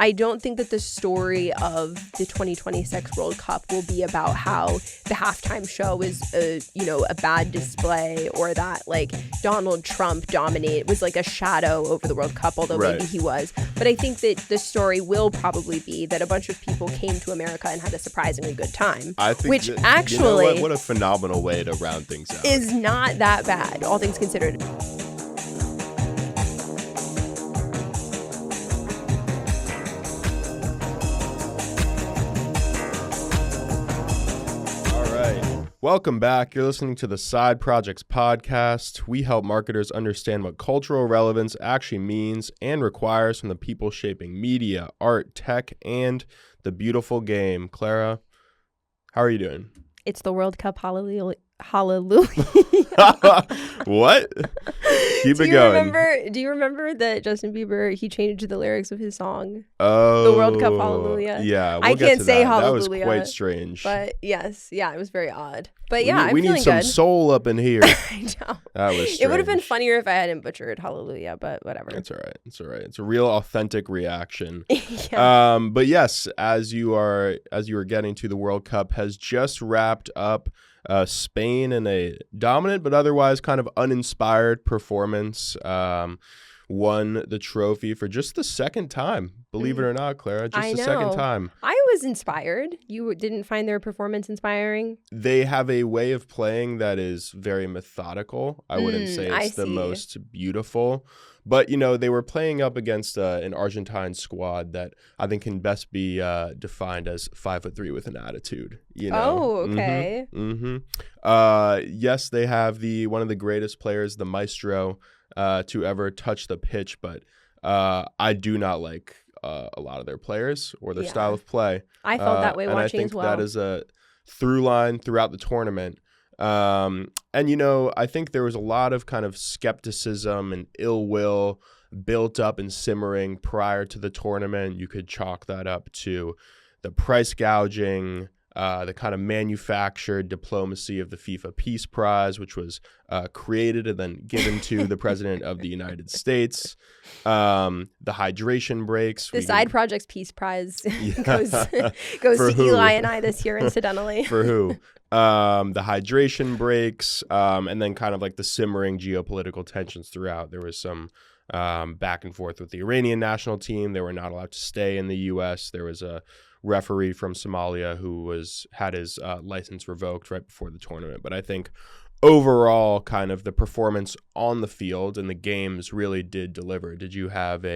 I don't think that the story of the 2026 World Cup will be about how the halftime show is a bad display, or that like Donald Trump was like a shadow over the World Cup, although maybe he was. But I think that the story will probably be that a bunch of people came to America and had a surprisingly good time. I think which actually what a phenomenal way to round things out. Is not that bad, all things considered. Welcome back. You're listening to the Side Projects podcast. We help marketers understand what cultural relevance actually means and requires from the people shaping media, art, tech, and the beautiful game. Clara, how are you doing? It's the World Cup. Hallelujah. Hallelujah. What? Keep it going. Do you remember that Justin Bieber, he changed the lyrics of his song? Oh. The World Cup Hallelujah. Yeah, I can't say hallelujah. That was quite strange. But yes, it was very odd. But yeah, we need some good. Soul up in here. I know. That was strange. It would have been funnier if I hadn't butchered hallelujah, but whatever. It's all right. It's a real authentic reaction. Yeah. But yes, as you were getting to, the World Cup has just wrapped up. Spain, in a dominant but otherwise kind of uninspired performance, won the trophy for just the second time. Believe it or not, Clara, just the second time. I was inspired. You didn't find their performance inspiring? They have a way of playing that is very methodical. I wouldn't say it's the most beautiful. But, they were playing up against an Argentine squad that I think can best be defined as 5'3" with an attitude. Oh, okay. Yes, they have one of the greatest players, the maestro, to ever touch the pitch. But I do not like a lot of their players or their style of play. I felt that way watching as well. And I think that is a through line throughout the tournament. And, I think there was a lot of kind of skepticism and ill will built up and simmering prior to the tournament. You could chalk that up to the price gouging, the kind of manufactured diplomacy of the FIFA Peace Prize, which was created and then given to the President of the United States. The hydration breaks. The Side Projects Peace Prize goes to Eli and I this year, incidentally. For who? The hydration breaks, and then kind of like the simmering geopolitical tensions throughout. There was some back and forth with the Iranian national team. They were not allowed to stay in the U.S. There was a referee from Somalia who had his license revoked right before the tournament. But I think overall, kind of the performance on the field and the games really did deliver. Did you have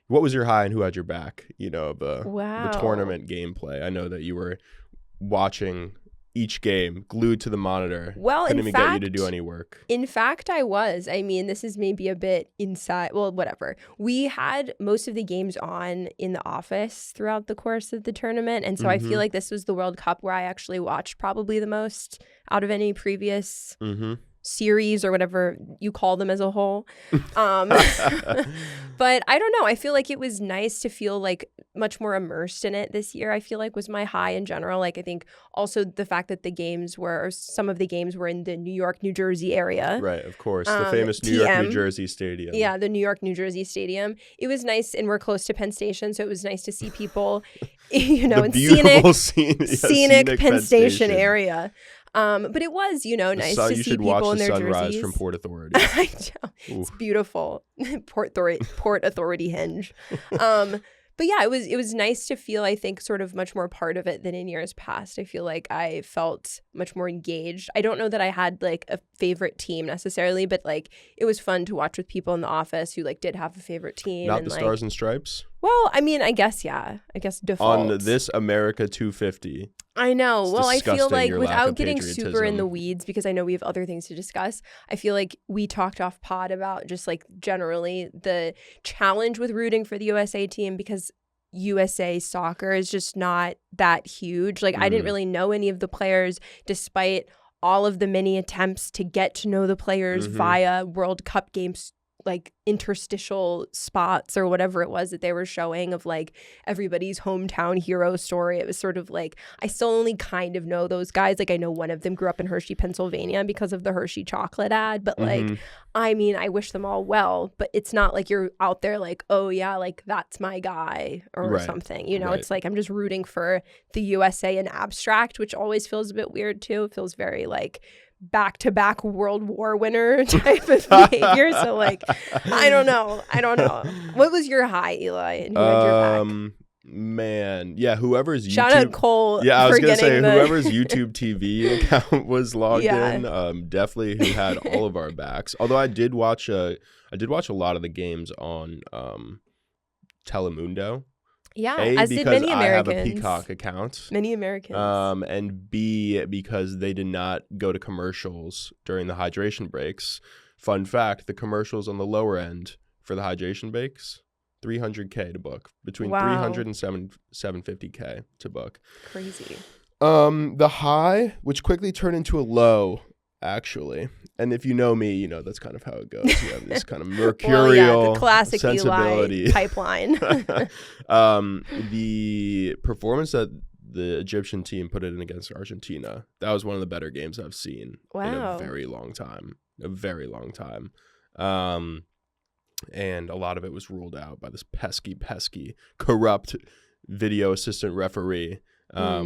what was your high and who had your back, of the tournament gameplay? I know that you were watching each game glued to the monitor. Well, couldn't even get you to do any work. In fact, I was. I mean, this is maybe a bit inside. Well, whatever. We had most of the games on in the office throughout the course of the tournament. And so I feel like this was the World Cup where I actually watched probably the most out of any previous series or whatever you call them as a whole. But I don't know. I feel like it was nice to feel like much more immersed in it this year, I feel like was my high in general. Like I think also the fact that some of the games were in the New York, New Jersey area. Right, of course. The famous New York, New Jersey Stadium. Yeah, the New York, New Jersey Stadium. It was nice, and we're close to Penn Station, so it was nice to see people, in scenic Penn Station area. But it was, nice to see people in their jerseys. You should watch the sunrise from Port Authority. I know. It's beautiful. Port Authority Henge. But yeah, it was nice to feel, I think, sort of much more part of it than in years past. I feel like I felt much more engaged. I don't know that I had like a favorite team necessarily, but like it was fun to watch with people in the office who like did have a favorite team. Not the Stars and Stripes? Well, I mean, I guess default. On this America 250. I know. It's well, I feel like without getting patriotism. super in the weeds, because I know we have other things to discuss, I feel like we talked off pod about just like generally the challenge with rooting for the USA team, because USA soccer is just not that huge. Like I didn't really know any of the players despite all of the many attempts to get to know the players via World Cup games like interstitial spots or whatever it was that they were showing of like everybody's hometown hero story. It was sort of like, I still only kind of know those guys. Like I know one of them grew up in Hershey, Pennsylvania because of the Hershey chocolate ad, but like, I mean, I wish them all well, but it's not like you're out there like, oh yeah, like that's my guy or something, you know. It's like I'm just rooting for the USA in abstract, which always feels a bit weird too. It feels very like back-to-back World War winner type of behavior. So like, I don't know. What was your high, Eli? And who had your back? Man, yeah, whoever's YouTube. Shout out Cole. Yeah, I was gonna say the... whoever's YouTube TV account was logged in. Definitely who had all of our backs. Although I did watch a lot of the games on Telemundo. Yeah, A, as did many Americans. I have a Peacock account. Many Americans. And B, because they did not go to commercials during the hydration breaks. Fun fact, the commercials on the lower end for the hydration breaks, $300K to book. Between $300 and $750K to book. Crazy. The high, which quickly turned into a low, actually. And if you know me, you know that's kind of how it goes. You have this kind of mercurial the classic sensibility. Eli pipeline. The performance that the Egyptian team put in against Argentina, that was one of the better games I've seen in a very long time. And a lot of it was ruled out by this pesky, corrupt video assistant referee,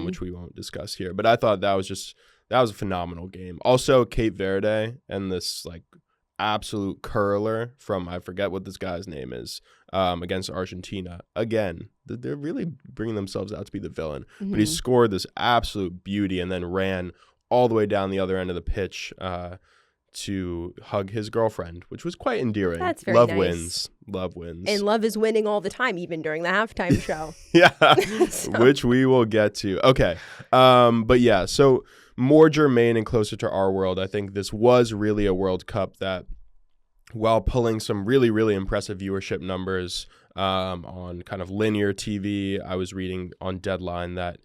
which we won't discuss here. But I thought that was a phenomenal game. Also, Cape Verde and this like absolute curler from, I forget what this guy's name is, against Argentina. Again, they're really bringing themselves out to be the villain. But he scored this absolute beauty and then ran all the way down the other end of the pitch to hug his girlfriend, which was quite endearing. That's very nice. Love wins. And love is winning all the time, even during the halftime show. Yeah, which we will get to. Okay. But yeah, so more germane and closer to our world, I think this was really a World Cup that, while pulling some really, really impressive viewership numbers on kind of linear TV, I was reading on Deadline that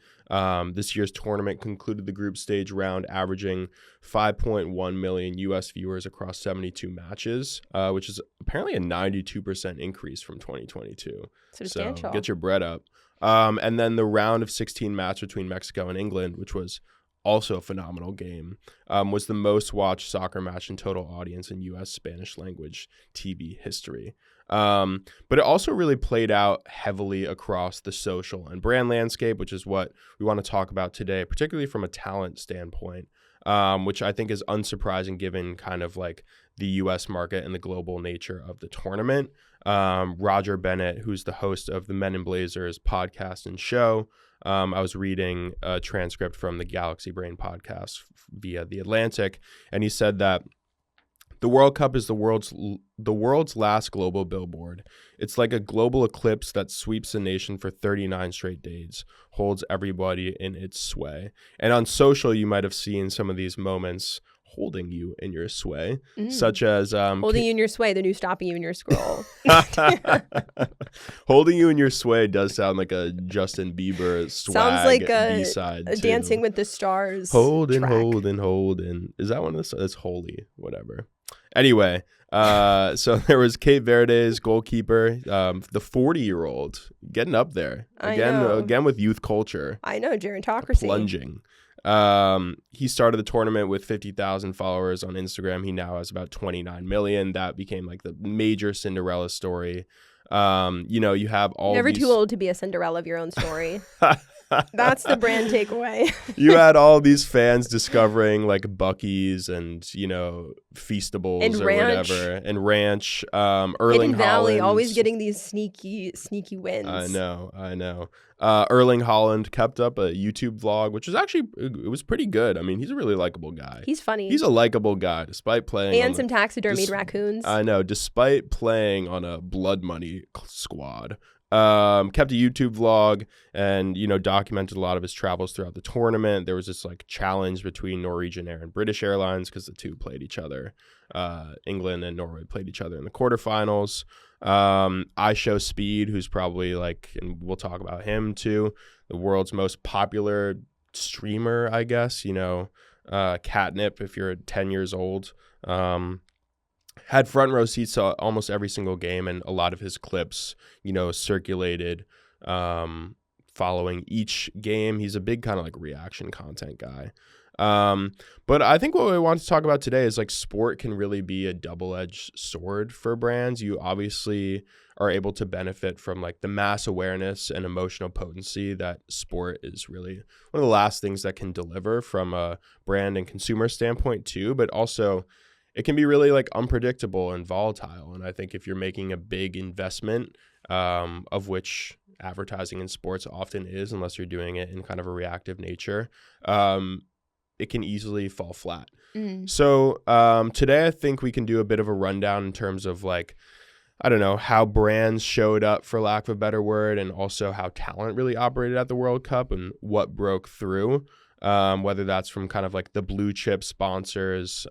this year's tournament concluded the group stage round averaging 5.1 million U.S. viewers across 72 matches, which is apparently a 92% increase from 2022. Substantial. So get your bread up. And then the round of 16 match between Mexico and England, which was also a phenomenal game, was the most watched soccer match in total audience in U.S. Spanish language TV history. But it also really played out heavily across the social and brand landscape, which is what we want to talk about today, particularly from a talent standpoint, which I think is unsurprising given kind of like the U.S. market and the global nature of the tournament. Roger Bennett, who's the host of the Men in Blazers podcast and show, I was reading a transcript from the Galaxy Brain podcast via The Atlantic, and he said that the World Cup is the world's last global billboard. It's like a global eclipse that sweeps the nation for 39 straight days, holds everybody in its sway. And on social, you might have seen some of these moments holding you in your sway, such as holding you in your sway, the new stopping you in your scroll. Holding you in your sway does sound like a Justin Bieber swag. Sounds like B-side a Dancing with the Stars holding. Is that one of the? It's Holy, whatever. Anyway, so there was Cape Verde's goalkeeper, the 40-year-old, getting up there again with youth culture. I know, gerontocracy. Plunging. He started the tournament with 50,000 followers on Instagram. He now has about 29 million. That became like the major Cinderella story. You have all Never too old to be a Cinderella of your own story. That's the brand takeaway. You had all these fans discovering like Buc-ee's and, Feastables and or Ranch. whatever. And Ranch. Erling Hidden Valley, Haaland. always getting these sneaky wins. I know. Erling Haaland kept up a YouTube vlog, which was actually, it was pretty good. I mean, he's a really likable guy. He's funny. He's a likable guy, despite playing and some taxidermied raccoons. I know, despite playing on a blood money squad. Kept a YouTube vlog and, documented a lot of his travels throughout the tournament. There was this like challenge between Norwegian Air and British Airlines because the two played each other. England and Norway played each other in the quarterfinals. I Show Speed, who's probably like, and we'll talk about him too, the world's most popular streamer, I guess, Catnip if you're 10 years old. had front row seats to almost every single game, and a lot of his clips, circulated following each game. He's a big kind of like reaction content guy. But I think what we want to talk about today is like sport can really be a double-edged sword for brands. You obviously are able to benefit from like the mass awareness and emotional potency that sport is really one of the last things that can deliver from a brand and consumer standpoint too, but also it can be really like unpredictable and volatile. And I think if you're making a big investment, of which advertising in sports often is, unless you're doing it in kind of a reactive nature, it can easily fall flat. So today I think we can do a bit of a rundown in terms of like, I don't know, how brands showed up, for lack of a better word, and also how talent really operated at the World Cup and what broke through, whether that's from kind of like the blue chip sponsors,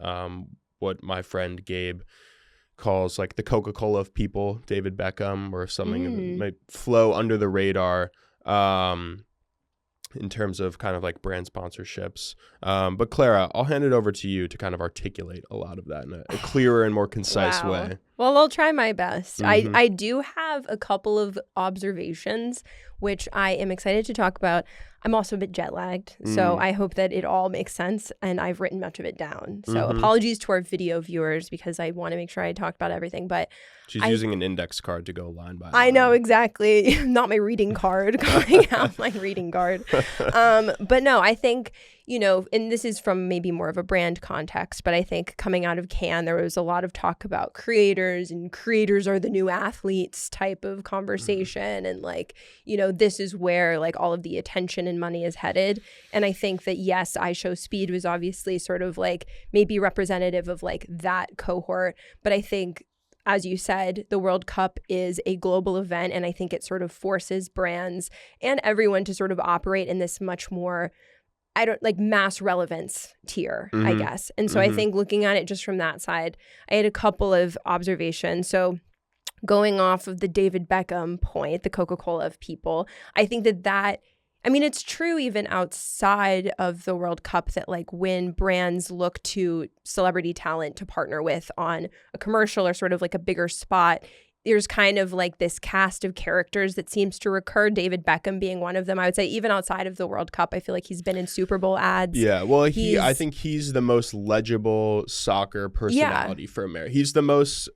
what my friend Gabe calls like the Coca-Cola of people, David Beckham, or something that might flow under the radar in terms of kind of like brand sponsorships. But Clara, I'll hand it over to you to kind of articulate a lot of that in a clearer and more concise way. Well, I'll try my best. I do have a couple of observations, which I am excited to talk about. I'm also a bit jet lagged, so I hope that it all makes sense, and I've written much of it down. So apologies to our video viewers, because I want to make sure I talked about everything. But she's using an index card to go line by line. I know, exactly. Not my reading card, calling out my reading card. But no, I think, and this is from maybe more of a brand context, but I think coming out of Cannes, there was a lot of talk about creators, and creators are the new athletes type of conversation. And like, this is where like all of the attention and money is headed. And I think that, yes, I Show Speed was obviously sort of like maybe representative of like that cohort. But I think, as you said, the World Cup is a global event, and I think it sort of forces brands and everyone to sort of operate in this much more, mass relevance tier, I guess. And so I think looking at it just from that side, I had a couple of observations. So going off of the David Beckham point, the Coca-Cola of people, I think that it's true even outside of the World Cup that like when brands look to celebrity talent to partner with on a commercial or sort of like a bigger spot, there's kind of like this cast of characters that seems to recur, David Beckham being one of them. I would say even outside of the World Cup, I feel like he's been in Super Bowl ads. Yeah, well, I think he's the most legible soccer personality for America. He's the most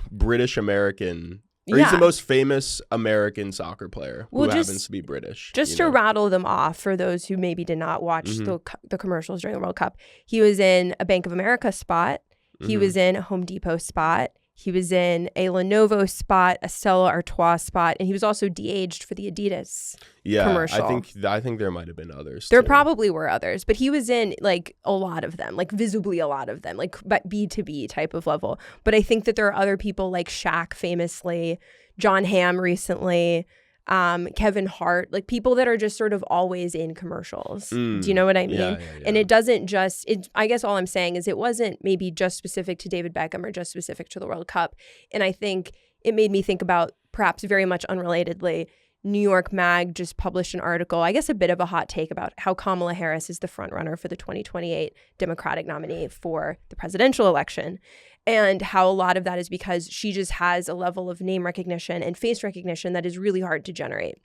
British American, or he's the most famous American soccer player who happens to be British. Just to rattle them off for those who maybe did not watch the commercials during the World Cup, he was in a Bank of America spot. He was in a Home Depot spot. He was in a Lenovo spot, a Stella Artois spot, and he was also de-aged for the Adidas commercial. I think there might have been others. There probably were others, but he was in like a lot of them, like visibly a lot of them, like B2B type of level. But I think that there are other people like Shaq famously, John Hamm recently, Kevin Hart, like people that are just sort of always in commercials. Do you know what I mean? Yeah. And it doesn't just, I guess all I'm saying is it wasn't maybe just specific to David Beckham or just specific to the World Cup. And I think it made me think about, perhaps very much unrelatedly, New York Mag just published an article, I guess a bit of a hot take, about how Kamala Harris is the front runner for the 2028 Democratic nominee for the presidential election. And how a lot of that is because she just has a level of name recognition and face recognition that is really hard to generate.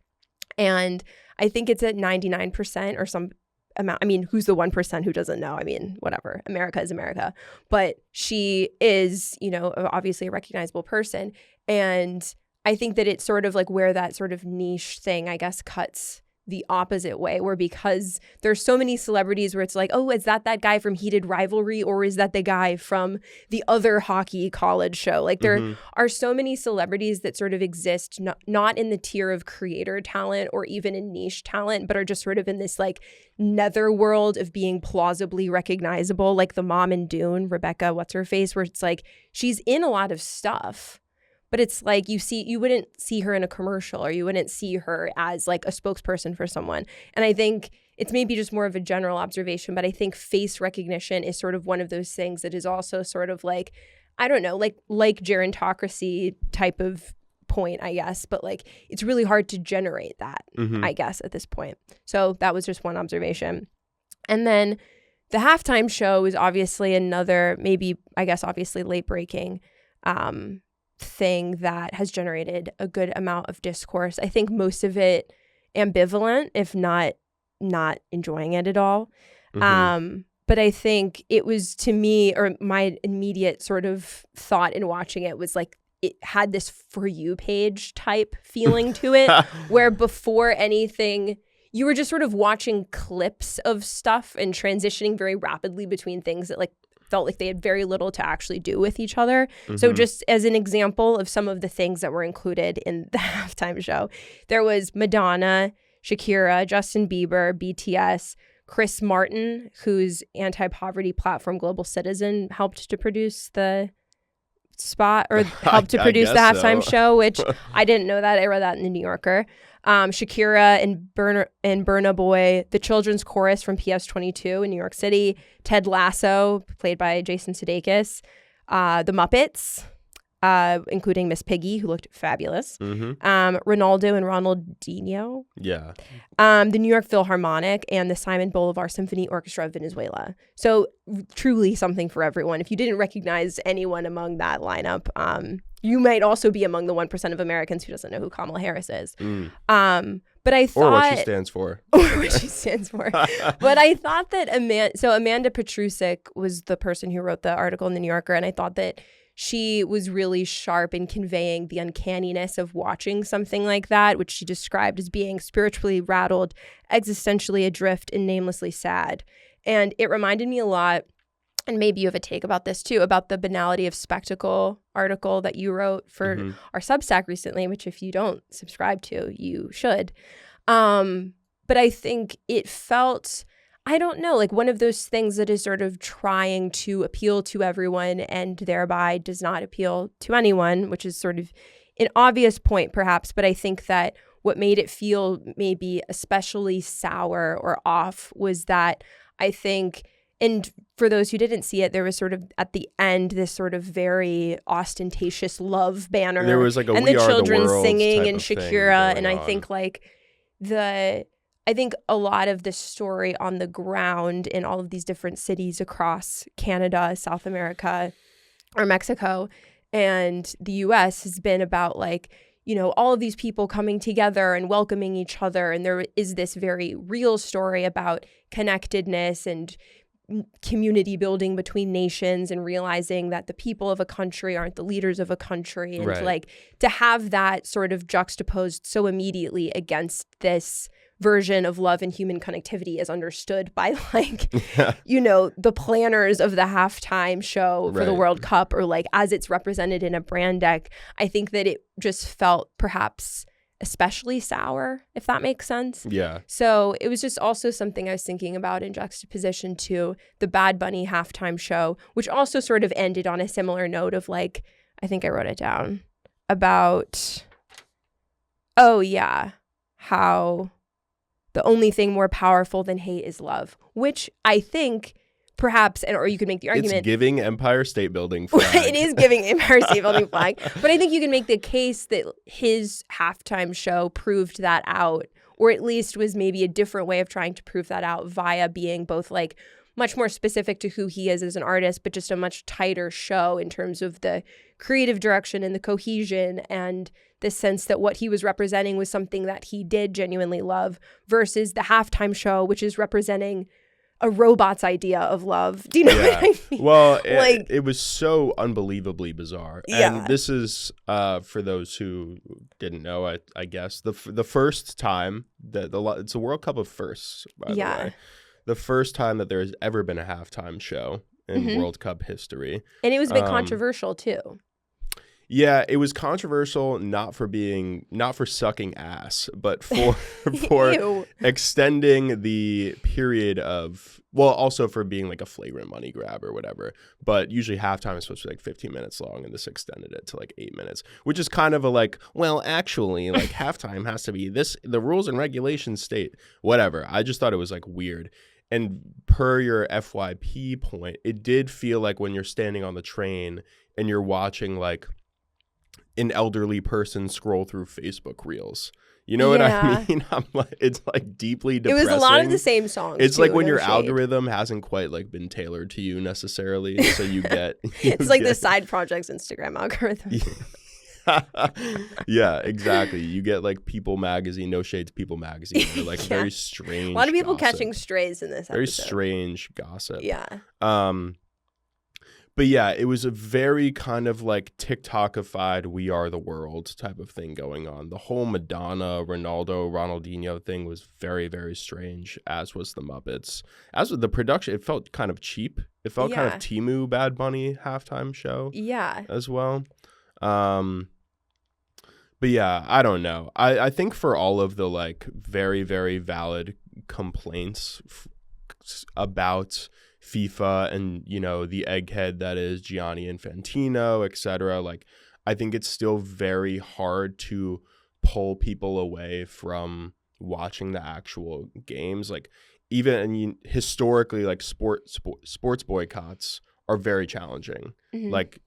And I think it's at 99% or some amount. I mean, who's the 1% who doesn't know? I mean, whatever. America is America. But she is, obviously a recognizable person. And I think that it's sort of like where that sort of niche thing, I guess, cuts the opposite way, where because there's so many celebrities where it's like, oh, is that guy from Heated Rivalry, or is that the guy from the other hockey college show? Like there are so many celebrities that sort of exist, not in the tier of creator talent or even in niche talent, but are just sort of in this like netherworld of being plausibly recognizable, like the mom in Dune, Rebecca, what's her face, where it's like she's in a lot of stuff. But it's like you wouldn't see her in a commercial, or you wouldn't see her as like a spokesperson for someone. And I think it's maybe just more of a general observation, but I think face recognition is sort of one of those things that is also sort of like, I don't know, like gerontocracy type of point, I guess. But like it's really hard to generate that, I guess, at this point. So that was just one observation. And then the halftime show is obviously another, maybe, I guess, obviously late breaking thing that has generated a good amount of discourse. I think most of it ambivalent, if not enjoying it at all. But I think it was, to me, or my immediate sort of thought in watching it was like, it had this For You page type feeling to it, where before anything, you were just sort of watching clips of stuff and transitioning very rapidly between things that like felt like they had very little to actually do with each other. So just as an example of some of the things that were included in the halftime show, there was Madonna, Shakira, Justin Bieber, BTS, Chris Martin, whose anti-poverty platform Global Citizen helped to produce the spot, or helped to produce the halftime show, which I didn't know that. I read that in the New Yorker. Shakira and Burna Boy, the children's chorus from PS22 in New York City, Ted Lasso, played by Jason Sudeikis, the Muppets, including Miss Piggy, who looked fabulous, Ronaldo and Ronaldinho, the New York Philharmonic, and the Simon Bolivar Symphony Orchestra of Venezuela. So truly something for everyone. If you didn't recognize anyone among that lineup, you might also be among the 1% of Americans who doesn't know who Kamala Harris is. But I thought, or what she stands for. But I thought that Amanda Petrusik was the person who wrote the article in the New Yorker, and I thought that she was really sharp in conveying the uncanniness of watching something like that, which she described as being spiritually rattled, existentially adrift, and namelessly sad. And it reminded me a lot, and maybe you have a take about this too, about the Banality of Spectacle article that you wrote for our Substack recently, which if you don't subscribe to, you should. But I think it felt, I don't know, like one of those things that is sort of trying to appeal to everyone and thereby does not appeal to anyone, which is sort of an obvious point perhaps. But I think that what made it feel maybe especially sour or off was that I think, and for those who didn't see it, there was sort of at the end this sort of very ostentatious love banner. There was like a and We the Are the children World singing type and of thing Shakira, and going I on. think like I think a lot of the story on the ground in all of these different cities across Canada, South America, or Mexico, and the US has been about like, you know, all of these people coming together and welcoming each other. And there is this very real story about connectedness and community building between nations and realizing that the people of a country aren't the leaders of a country. And like to have that sort of juxtaposed so immediately against this version of love and human connectivity as understood by like, you know, the planners of the halftime show for the World Cup, or like as it's represented in a brand deck. I think that it just felt perhaps especially sour, if that makes sense. Yeah. So it was just also something I was thinking about in juxtaposition to the Bad Bunny halftime show, which also sort of ended on a similar note of like, I think I wrote it down, about, how the only thing more powerful than hate is love, which I think perhaps, or you could make the argument. It's giving Empire State Building flag. It is giving Empire State Building flag. But I think you can make the case that his halftime show proved that out, or at least was maybe a different way of trying to prove that out via being both like much more specific to who he is as an artist, but just a much tighter show in terms of the creative direction and the cohesion and the sense that what he was representing was something that he did genuinely love, versus the halftime show, which is representing a robot's idea of love. Do you know what I mean? Well, like, it was so unbelievably bizarre. Yeah. And this is, for those who didn't know, I guess, the first time that it's a World Cup of firsts, by the way. The first time that there has ever been a halftime show in World Cup history. And it was a bit controversial, too. Yeah, it was controversial not for sucking ass, but for extending the period of, well, also for being like a flagrant money grab or whatever. But usually halftime is supposed to be like 15 minutes long, and this extended it to like 8 minutes, which is kind of a like, well, actually, like halftime has to be this, the rules and regulations state, whatever. I just thought it was like weird. And per your FYP point, it did feel like when you're standing on the train and you're watching like an elderly person scroll through Facebook reels, You know what Yeah. I mean? I'm like, it's like deeply It depressing. was a lot of the same songs. It's too, like when no your shade. algorithm hasn't quite like been tailored to you necessarily, so you get. It's like the side projects Instagram algorithm. Yeah, exactly. You get like People Magazine, No Shade to People Magazine, or like Yeah. very strange. A lot of people gossip. catching strays in this Very episode. strange gossip. Yeah. But yeah, it was a very kind of like TikTokified "We Are the World" type of thing going on. The whole Madonna, Ronaldinho thing was very, very strange, as was the Muppets. As with the production, it felt kind of cheap. It felt kind of Temu Bad Bunny halftime show Yeah. as well. But yeah, I don't know. I think for all of the like very, very valid complaints about FIFA and, you know, the egghead that is Gianni Infantino, etc. Like, I think it's still very hard to pull people away from watching the actual games. Like, even historically, like sports boycotts are very challenging. Mm-hmm. Like,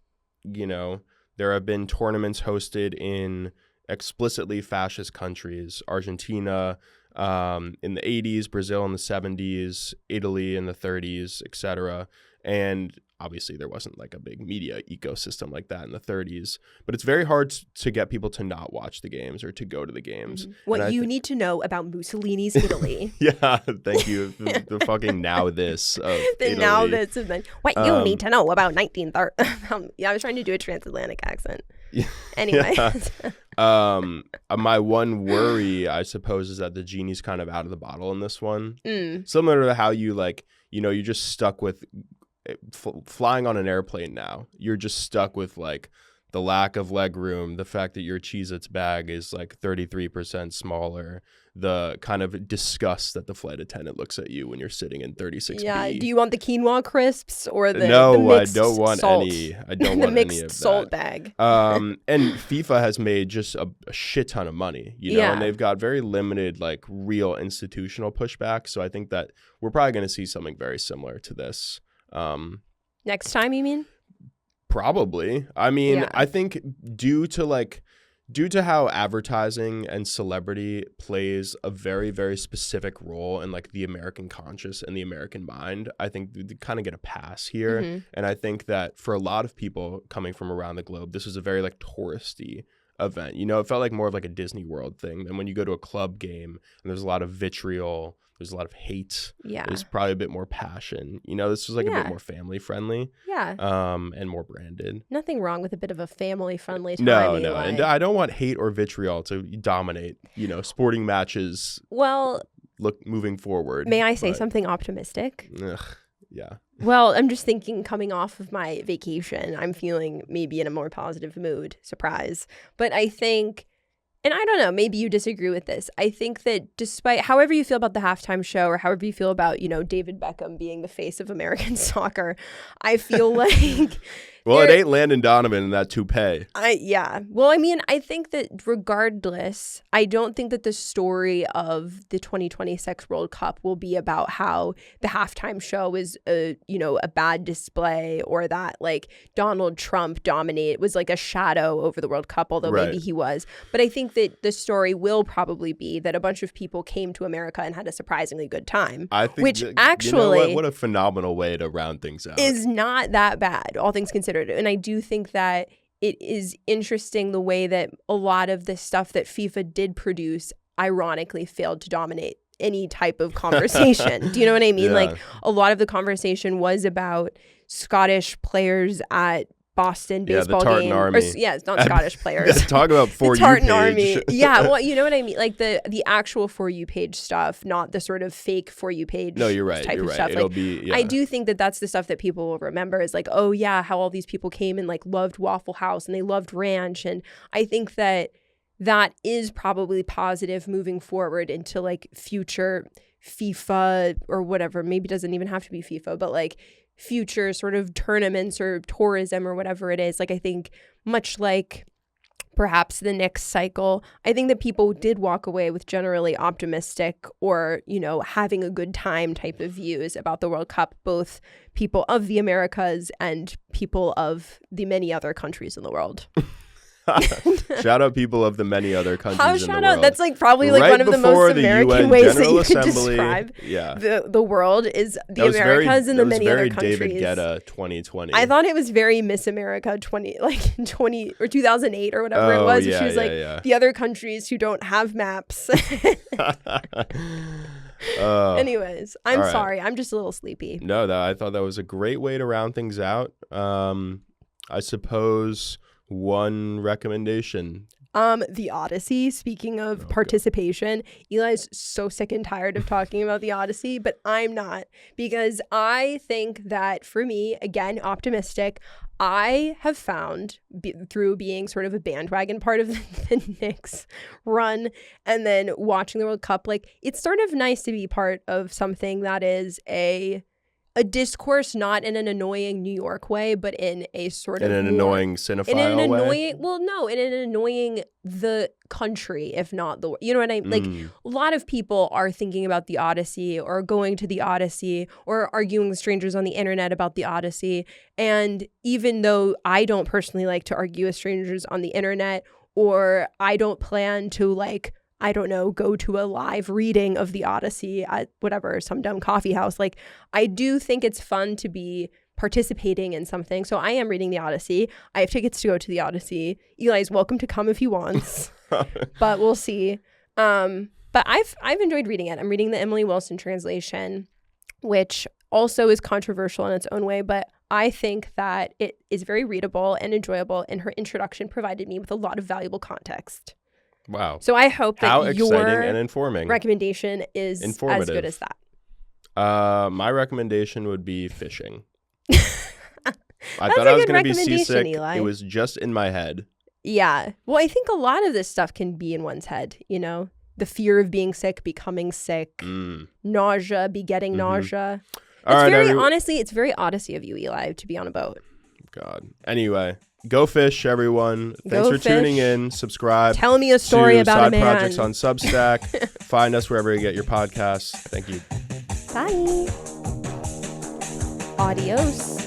you know, there have been tournaments hosted in explicitly fascist countries, Argentina in the 80s, Brazil in the 70s, Italy in the 30s, etc. And obviously there wasn't like a big media ecosystem like that in the 30s, but it's very hard to get people to not watch the games or to go to the games. Mm-hmm. What you need to know about Mussolini's Italy. Yeah, thank you. The fucking now this of the Italy. Now this of what you need to know about 1930. Yeah, I was trying to do a transatlantic accent. Anyway. My one worry, I suppose, is that the genie's kind of out of the bottle in this one. Similar to how you like, you know, you're just stuck with flying on an airplane now. You're just stuck with like the lack of leg room, the fact that your Cheez-Its bag is like 33% smaller, the kind of disgust that the flight attendant looks at you when you're sitting in 36B. Yeah. Do you want the quinoa crisps or the No, the mixed I don't want salt? any. I don't the want mixed any of salt that. bag. And FIFA has made just a shit ton of money, you know, and they've got very limited, like, real institutional pushback. So I think that we're probably going to see something very similar to this. Next time, you mean? Probably. I mean, I think due to how advertising and celebrity plays a very, very specific role in like the American conscious and the American mind, I think they kind of get a pass here. Mm-hmm. And I think that for a lot of people coming from around the globe, this was a very like touristy event. You know, it felt like more of like a Disney World thing than when you go to a club game and there's a lot of vitriol. There's a lot of hate. Yeah. There's probably a bit more passion. You know, this was like a bit more family friendly. Yeah. And more branded. Nothing wrong with a bit of a family friendly time. No. And I don't want hate or vitriol to dominate, you know, sporting matches. Well, moving forward. May I say something optimistic? Yeah. Well, I'm just thinking coming off of my vacation, I'm feeling maybe in a more positive mood. Surprise. But I think, and I don't know, maybe you disagree with this. I think that despite however you feel about the halftime show or however you feel about, you know, David Beckham being the face of American soccer, I feel like... Well, it ain't Landon Donovan in that toupee. Well, I mean, I think that regardless, I don't think that the story of the 2026 World Cup will be about how the halftime show is a bad display or that like Donald Trump was like a shadow over the World Cup, although maybe he was. But I think that the story will probably be that a bunch of people came to America and had a surprisingly good time. I think which actually, you know what a phenomenal way to round things out. Is not that bad, all things considered. And I do think that it is interesting the way that a lot of the stuff that FIFA did produce ironically failed to dominate any type of conversation. Do you know what I mean? Like a lot of the conversation was about Scottish players at Boston baseball the Tartan game. Army. It's not Scottish players. Talk about For the You Tartan page. Army. Yeah, well, you know what I mean? Like the actual For You page stuff, not the sort of fake For You page No, you're right. type You're of right. stuff. It'll Like, be, I do think that that's the stuff that people will remember is like, oh yeah, how all these people came and like loved Waffle House and they loved ranch. And I think that is probably positive moving forward into like future FIFA or whatever. Maybe it doesn't even have to be FIFA, but like future sort of tournaments or tourism or whatever it is. Like I think much like perhaps the next cycle, I think that people did walk away with generally optimistic or, you know, having a good time type of views about the World Cup, both people of the Americas and people of the many other countries in the world. Shout out people of the many other countries How in shout the out? world. That's like probably like Right one of the before most the American UN ways that General you can Assembly. describe Yeah. the world is the That was Americas and the many other That was very countries. David Guetta 2020. I thought it was very Miss America 20 or 2008 or whatever it was. Yeah, She was like the other countries who don't have maps. Anyways, I'm sorry. I'm just a little sleepy. No, I thought that was a great way to round things out. I suppose one recommendation. The Odyssey, speaking of participation, Eli's so sick and tired of talking about the Odyssey, but I'm not, because I think that for me, again, optimistic, I have found through being sort of a bandwagon part of the Knicks run and then watching the World Cup, like it's sort of nice to be part of something that is a discourse, not in an annoying New York way, but in a sort of annoying cinephile way. In an annoying the country, if not the, you know what I like. A lot of people are thinking about the Odyssey or going to the Odyssey or arguing with strangers on the internet about the Odyssey. And even though I don't personally like to argue with strangers on the internet, or I don't plan to like, I don't know, go to a live reading of the Odyssey at whatever, some dumb coffee house. Like, I do think it's fun to be participating in something. So I am reading the Odyssey. I have tickets to go to the Odyssey. Eli's welcome to come if he wants, but we'll see. But I've enjoyed reading it. I'm reading the Emily Wilson translation, which also is controversial in its own way, but I think that it is very readable and enjoyable, and her introduction provided me with a lot of valuable context. Wow. So I hope that your and informing recommendation is as good as that. My recommendation would be fishing. I thought I was going to be seasick. Eli. It was just in my head. Yeah. Well, I think a lot of this stuff can be in one's head, you know? The fear of being sick, becoming sick, nausea, begetting nausea. Honestly, it's very Odyssey of you, Eli, to be on a boat. God. Anyway. Go fish, everyone. Thanks for tuning in. Subscribe. Tell me a story about a man. Side Projects on Substack. Find us wherever you get your podcasts. Thank you. Bye. Adios.